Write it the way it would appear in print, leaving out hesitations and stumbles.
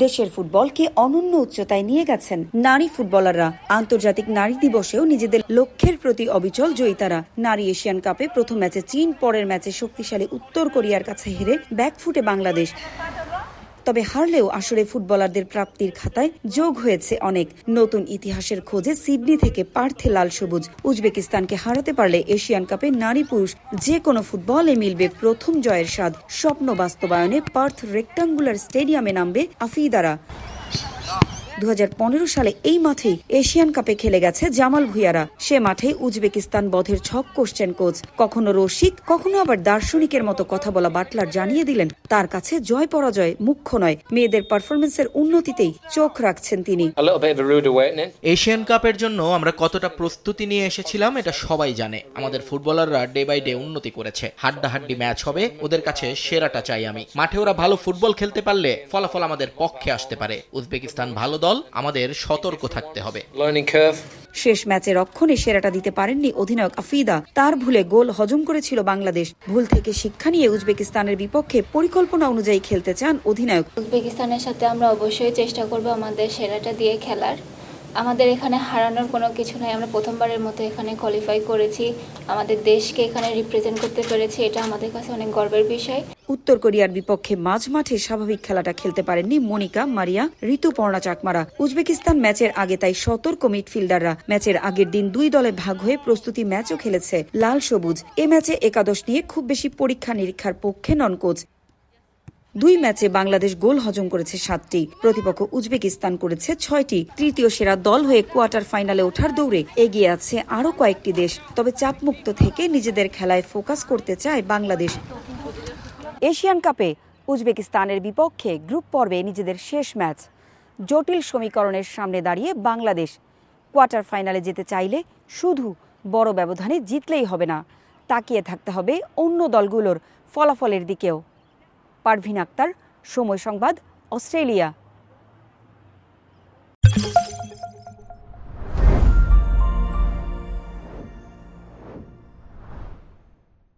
দেশের ফুটবলকে অনন্য উচ্চতায় নিয়ে গেছেন নারী ফুটবলাররা। আন্তর্জাতিক নারী দিবসেও নিজেদের লক্ষ্যের প্রতি অবিচল জয়ী তারা। নারী এশিয়ান কাপে প্রথম ম্যাচে চীন, পরের ম্যাচে শক্তিশালী উত্তর কোরিয়ার কাছে হেরে ব্যাকফুটে বাংলাদেশ। তবে হারলেও আসরে ফুটবলারদের প্রাপ্তির খাতায় যোগ হয়েছে অনেক। নতুন ইতিহাসের খোঁজে সিডনি থেকে পার্থে লাল সবুজ। উজবেকিস্তানকে হারাতে পারলে এশিয়ান কাপে নারী পুরুষ যে কোনো ফুটবলে মিলবে প্রথম জয়ের স্বাদ। স্বপ্ন বাস্তবায়নে পার্থ রেক্টাঙ্গুলার স্টেডিয়ামে নামবে আফিদারা। 2015 সালে এই মাঠেই এশিয়ান কাপে খেলে গেছে জামাল ভুঁইয়ারা। সে মাঠে উজবেকিস্তান বধের ছক কষছেন কোচ। কখনো রসিক, কখনো আবার দার্শনিকের মতো কথা বলা বাটলার জানিয়ে দিলেন তার কাছে জয় পরাজয় মুখ্য নয়, মেয়েদের পারফরমেন্সের উন্নতিতেই চোখ রাখছেন তিনি। এশিয়ান কাপের জন্য আমরা কতটা প্রস্তুতি নিয়ে এসেছিলাম এটা সবাই জানে। আমাদের ফুটবলাররা ডে বাই ডে উন্নতি করেছে। হাড্ডাহাড্ডি ম্যাচ হবে, ওদের কাছে সেরাটা চাই আমি। মাঠে ওরা ভালো ফুটবল খেলতে পারলে ফলাফল আমাদের পক্ষে আসতে পারে। উজবেকিস্তান ভালো দল, আমাদের সতর্ক থাকতে হবে। শেষ ম্যাচে রক্ষণে সেরাটা দিতে পারেননি অধিনায়ক আফিদা। তার ভুলে গোল হজম করেছিল বাংলাদেশ। ভুল থেকে শিক্ষা নিয়ে উজবেকিস্তানের বিপক্ষে পরিকল্পনা অনুযায়ী খেলতে চান অধিনায়ক। উজবেকিস্তানের সাথে আমরা অবশ্যই চেষ্টা করব আমাদের সেরাটা দিয়ে খেলার। আমাদের এখানে হারানোর কোনো কিছু নাই। আমরা প্রথমবারের মতো এখানে কোয়ালিফাই করেছি, আমাদের দেশকে এখানে রিপ্রেজেন্ট করতে পেরেছি, এটা আমাদের কাছে অনেক গর্বের বিষয়। উত্তর কোরিয়ার বিপক্ষে মাঝ মাঠে স্বাভাবিক খেলাটা খেলতে পারেননি মনিকা, মারিয়া, ঋতুপর্ণা চাকমারা। উজবেকিস্তান ম্যাচের আগে তাই সতর্ক মিডফিল্ডাররা। ম্যাচের আগের দিন দুই দলে ভাগ হয়ে প্রস্তুতি ম্যাচও খেলেছে লাল সবুজ। এ ম্যাচে একাদশ নিয়ে খুব বেশি পরীক্ষা নিরীক্ষার পক্ষে নন কোচ। দুই ম্যাচে বাংলাদেশ গোল হজম করেছে 7টি, প্রতিপক্ষ উজবেকিস্তান করেছে 6টি। তৃতীয় সেরা দল হয়ে কোয়ার্টার ফাইনালে ওঠার দৌড়ে এগিয়ে আছে আরও কয়েকটি দেশ। তবে চাপমুক্ত থেকে নিজেদের খেলায় ফোকাস করতে চায় বাংলাদেশ। এশিয়ান কাপে উজবেকিস্তানের বিপক্ষে গ্রুপ পর্বে নিজেদের শেষ ম্যাচ। জটিল সমীকরণের সামনে দাঁড়িয়ে বাংলাদেশ কোয়ার্টার ফাইনালে যেতে চাইলে শুধু বড় ব্যবধানে জিতলেই হবে না, তাকিয়ে থাকতে হবে অন্য দলগুলোর ফলাফলের দিকেও। পারভিন আক্তার, সময় সংবাদ, অস্ট্রেলিয়া।